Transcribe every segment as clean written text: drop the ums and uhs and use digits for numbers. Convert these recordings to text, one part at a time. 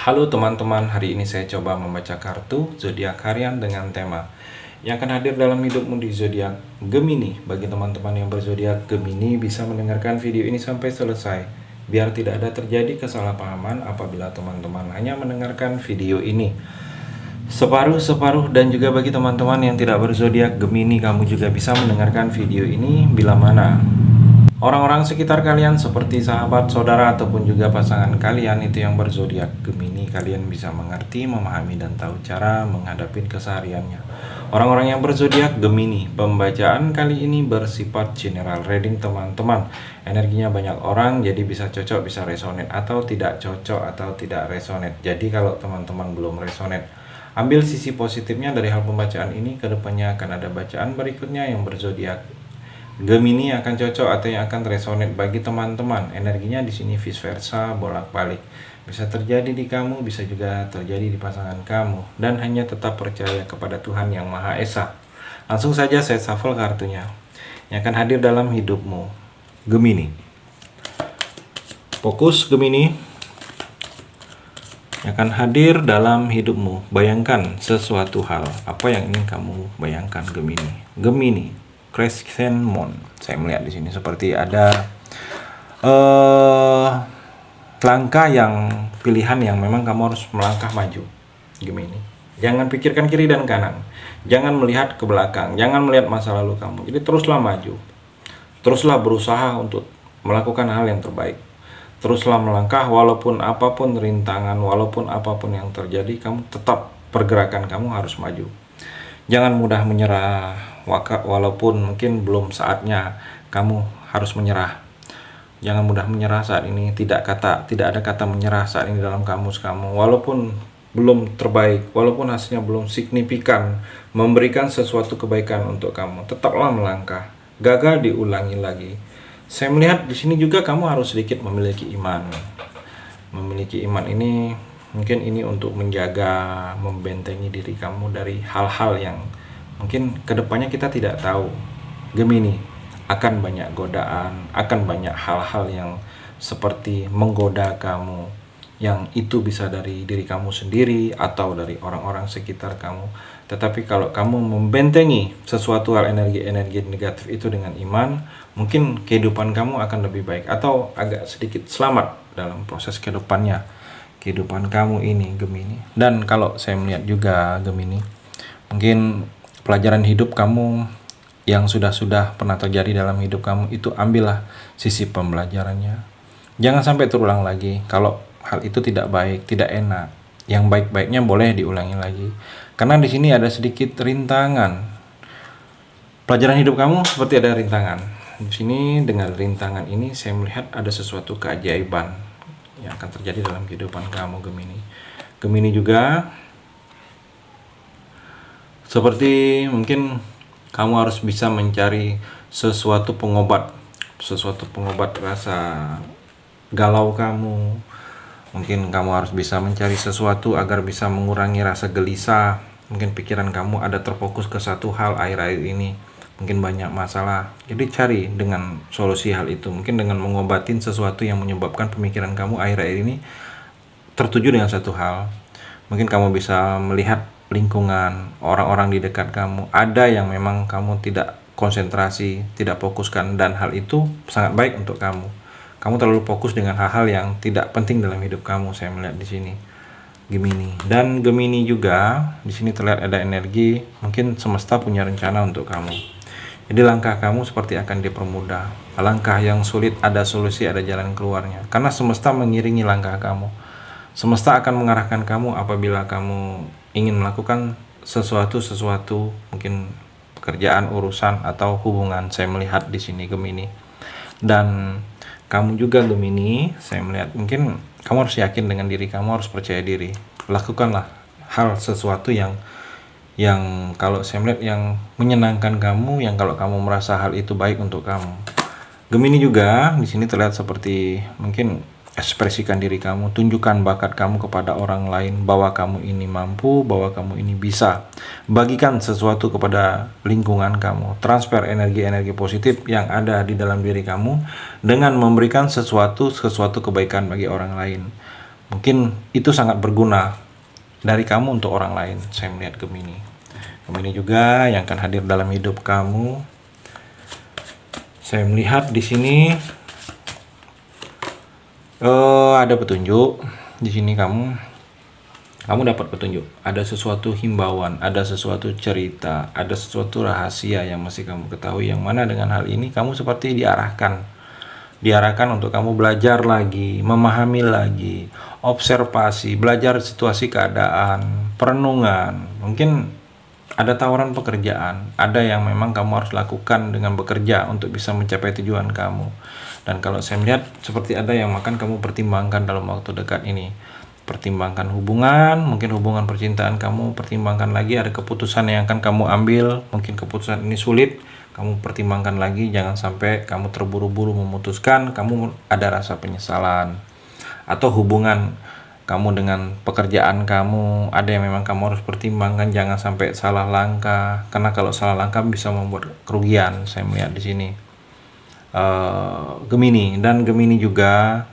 Halo teman-teman, hari ini saya coba membaca kartu zodiak harian dengan tema yang akan hadir dalam hidupmu di zodiak Gemini. Bagi teman-teman yang berzodiak Gemini bisa mendengarkan video ini sampai selesai biar tidak ada terjadi kesalahpahaman apabila teman-teman hanya mendengarkan video ini. Separuh-separuh, dan juga bagi teman-teman yang tidak berzodiak Gemini, kamu juga bisa mendengarkan video ini bila mana orang-orang sekitar kalian seperti sahabat, saudara, ataupun juga pasangan kalian itu yang berzodiak Gemini, kalian bisa mengerti, memahami, dan tahu cara menghadapi kesehariannya. Orang-orang yang berzodiak Gemini, pembacaan kali ini bersifat general reading teman-teman. Energinya banyak orang, jadi bisa cocok, bisa resonate, atau tidak cocok, atau tidak resonate. Jadi kalau teman-teman belum resonate, ambil sisi positifnya dari hal pembacaan ini. Kedepannya akan ada bacaan berikutnya yang berzodiak Gemini akan cocok atau yang akan resonate bagi teman-teman. Energinya di sini vice versa, bolak-balik. Bisa terjadi di kamu, bisa juga terjadi di pasangan kamu. Dan hanya tetap percaya kepada Tuhan Yang Maha Esa. Langsung saja saya shuffle kartunya yang akan hadir dalam hidupmu, Gemini. Fokus Gemini yang akan hadir dalam hidupmu. Bayangkan sesuatu hal. Apa yang ingin kamu bayangkan, Gemini? Gemini. Crescent Moon. Saya melihat di sini seperti ada langkah yang pilihan yang memang kamu harus melangkah maju, Gemini. Jangan pikirkan kiri dan kanan. Jangan melihat ke belakang. Jangan melihat masa lalu kamu. Jadi teruslah maju. Teruslah berusaha untuk melakukan hal yang terbaik. Teruslah melangkah walaupun apapun rintangan, walaupun apapun yang terjadi, kamu tetap pergerakan kamu harus maju. Jangan mudah menyerah, walaupun mungkin belum saatnya kamu harus menyerah. Jangan mudah menyerah saat ini. Tidak ada kata menyerah saat ini dalam kamus kamu. Walaupun belum terbaik, walaupun hasilnya belum signifikan, memberikan sesuatu kebaikan untuk kamu, tetaplah melangkah. Gagal diulangi lagi. Saya melihat di sini juga kamu harus sedikit memiliki iman. Memiliki iman ini mungkin ini untuk menjaga, membentengi diri kamu dari hal-hal yang mungkin kedepannya kita tidak tahu. Gemini, akan banyak godaan, akan banyak hal-hal yang seperti menggoda kamu, yang itu bisa dari diri kamu sendiri atau dari orang-orang sekitar kamu. Tetapi kalau kamu membentengi sesuatu hal energi-energi negatif itu dengan iman, mungkin kehidupan kamu akan lebih baik atau agak sedikit selamat dalam proses kehidupan kamu ini, Gemini. Dan kalau saya melihat juga, Gemini, mungkin pelajaran hidup kamu yang sudah pernah terjadi dalam hidup kamu itu, ambillah sisi pembelajarannya. Jangan sampai terulang lagi. Kalau hal itu tidak baik, tidak enak, yang baik-baiknya boleh diulangi lagi. Karena di sini ada sedikit rintangan. Pelajaran hidup kamu seperti ada rintangan. Di sini dengan rintangan ini saya melihat ada sesuatu keajaiban yang akan terjadi dalam kehidupan kamu, Gemini. Gemini juga seperti mungkin kamu harus bisa mencari sesuatu pengobат rasa galau kamu. Mungkin kamu harus bisa mencari sesuatu agar bisa mengurangi rasa gelisah. Mungkin pikiran kamu ada terfokus ke satu hal akhir-akhir ini. Mungkin banyak masalah. Jadi cari dengan solusi hal itu. Mungkin dengan mengobatin sesuatu yang menyebabkan pemikiran kamu akhir-akhir ini tertuju dengan satu hal. Mungkin kamu bisa melihat lingkungan, orang-orang di dekat kamu, ada yang memang kamu tidak konsentrasi, tidak fokuskan, dan hal itu sangat baik untuk kamu. Kamu terlalu fokus dengan hal-hal yang tidak penting dalam hidup kamu, saya melihat di sini, Gemini. Dan Gemini juga di sini terlihat ada energi, mungkin semesta punya rencana untuk kamu. Jadi langkah kamu seperti akan dipermudah. Langkah yang sulit ada solusi, ada jalan keluarnya. Karena semesta mengiringi langkah kamu. Semesta akan mengarahkan kamu apabila kamu ingin melakukan sesuatu, mungkin pekerjaan, urusan, atau hubungan. Saya melihat di sini, Gemini. Dan kamu juga, Gemini, saya melihat mungkin kamu harus yakin dengan diri kamu, harus percaya diri. Lakukanlah hal sesuatu yang kalau saya melihat yang menyenangkan kamu, yang kalau kamu merasa hal itu baik untuk kamu. Gemini juga di sini terlihat seperti mungkin ekspresikan diri kamu, tunjukkan bakat kamu kepada orang lain, bahwa kamu ini mampu, bahwa kamu ini bisa. Bagikan sesuatu kepada lingkungan kamu, transfer energi-energi positif yang ada di dalam diri kamu dengan memberikan sesuatu kebaikan bagi orang lain. Mungkin itu sangat berguna dari kamu untuk orang lain. Saya melihat Gemini. Gemini juga yang akan hadir dalam hidup kamu. Saya melihat di sini ada petunjuk. Di sini kamu dapat petunjuk. Ada sesuatu himbauan, ada sesuatu cerita, ada sesuatu rahasia yang masih kamu ketahui, yang mana dengan hal ini kamu seperti diarahkan untuk kamu belajar lagi, memahami lagi, observasi, belajar situasi keadaan, perenungan. Mungkin ada tawaran pekerjaan, ada yang memang kamu harus lakukan dengan bekerja untuk bisa mencapai tujuan kamu. Dan kalau saya melihat seperti ada yang akan kamu pertimbangkan dalam waktu dekat ini. Pertimbangkan hubungan, mungkin hubungan percintaan kamu, pertimbangkan lagi ada keputusan yang akan kamu ambil. Mungkin keputusan ini sulit, kamu pertimbangkan lagi, jangan sampai kamu terburu-buru memutuskan, kamu ada rasa penyesalan. Atau hubungan kamu dengan pekerjaan kamu, ada yang memang kamu harus pertimbangkan, jangan sampai salah langkah, karena kalau salah langkah bisa membuat kerugian. Saya melihat di sini Gemini, dan Gemini juga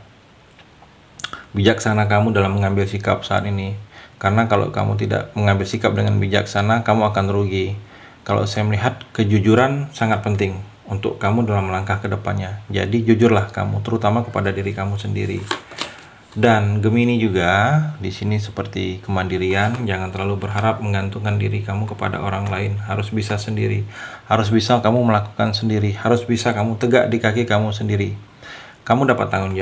bijaksana kamu dalam mengambil sikap saat ini, karena kalau kamu tidak mengambil sikap dengan bijaksana, kamu akan rugi. Kalau saya melihat kejujuran sangat penting untuk kamu dalam melangkah ke depannya. Jadi jujurlah kamu, terutama kepada diri kamu sendiri. Dan Gemini juga di sini seperti kemandirian, jangan terlalu berharap menggantungkan diri kamu kepada orang lain. Harus bisa sendiri, harus bisa kamu melakukan sendiri, harus bisa kamu tegak di kaki kamu sendiri. Kamu dapat tanggung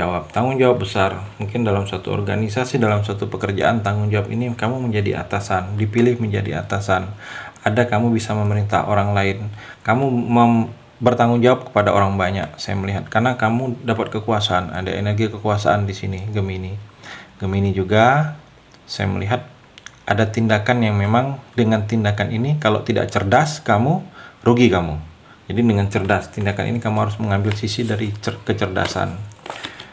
jawab besar. Mungkin dalam suatu organisasi, dalam suatu pekerjaan, tanggung jawab ini kamu menjadi atasan, dipilih menjadi atasan. Ada kamu bisa memerintah orang lain. Kamu bertanggung jawab kepada orang banyak, saya melihat, karena kamu dapat kekuasaan, ada energi kekuasaan di sini, Gemini. Gemini juga saya melihat ada tindakan yang memang dengan tindakan ini kalau tidak cerdas kamu rugi kamu. Jadi dengan cerdas tindakan ini kamu harus mengambil sisi dari kecerdasan.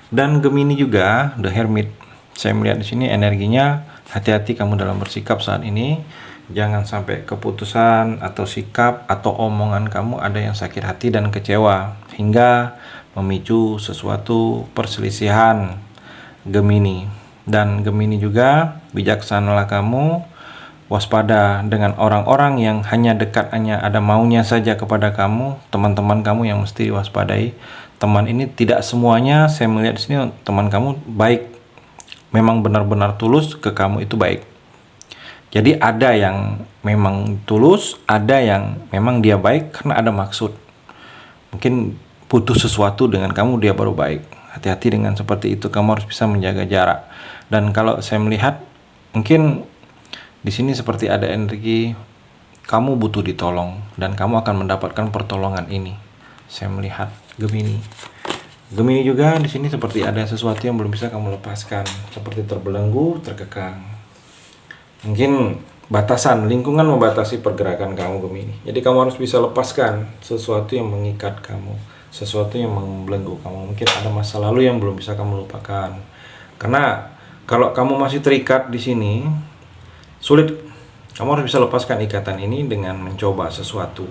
Dan Gemini juga The Hermit. Saya melihat di sini energinya hati-hati kamu dalam bersikap saat ini. Jangan sampai keputusan atau sikap atau omongan kamu ada yang sakit hati dan kecewa hingga memicu sesuatu perselisihan, Gemini. Dan Gemini juga bijaksanalah kamu, waspada dengan orang-orang yang hanya dekat, hanya ada maunya saja kepada kamu. Teman-teman kamu yang mesti diwaspadai. Teman ini tidak semuanya, saya melihat di sini teman kamu baik, memang benar-benar tulus ke kamu, itu baik. Jadi ada yang memang tulus, ada yang memang dia baik karena ada maksud. Mungkin butuh sesuatu dengan kamu, dia baru baik. Hati-hati dengan seperti itu, kamu harus bisa menjaga jarak. Dan kalau saya melihat, mungkin di sini seperti ada energi kamu butuh ditolong dan kamu akan mendapatkan pertolongan ini. Saya melihat Gemini. Gemini juga di sini seperti ada sesuatu yang belum bisa kamu lepaskan, seperti terbelenggu, terkekang. Mungkin batasan, lingkungan membatasi pergerakan kamu, Gemini. Jadi kamu harus bisa lepaskan sesuatu yang mengikat kamu, sesuatu yang membelenggu kamu. Mungkin ada masa lalu yang belum bisa kamu lupakan. Karena kalau kamu masih terikat di sini, sulit. Kamu harus bisa lepaskan ikatan ini dengan mencoba sesuatu.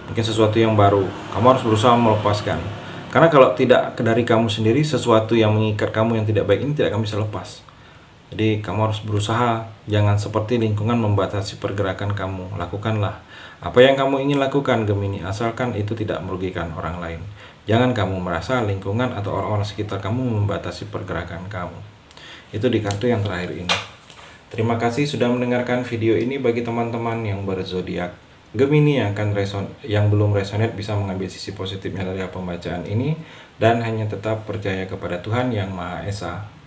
Mungkin sesuatu yang baru. Kamu harus berusaha melepaskan. Karena kalau tidak dari kamu sendiri, sesuatu yang mengikat kamu yang tidak baik ini tidak akan bisa lepas. Jadi kamu harus berusaha, jangan seperti lingkungan membatasi pergerakan kamu. Lakukanlah apa yang kamu ingin lakukan, Gemini, asalkan itu tidak merugikan orang lain. Jangan kamu merasa lingkungan atau orang-orang sekitar kamu membatasi pergerakan kamu. Itu di kartu yang terakhir ini. Terima kasih sudah mendengarkan video ini. Bagi teman-teman yang berzodiak Gemini yang belum resonate bisa mengambil sisi positifnya dari pembacaan ini dan hanya tetap percaya kepada Tuhan Yang Maha Esa.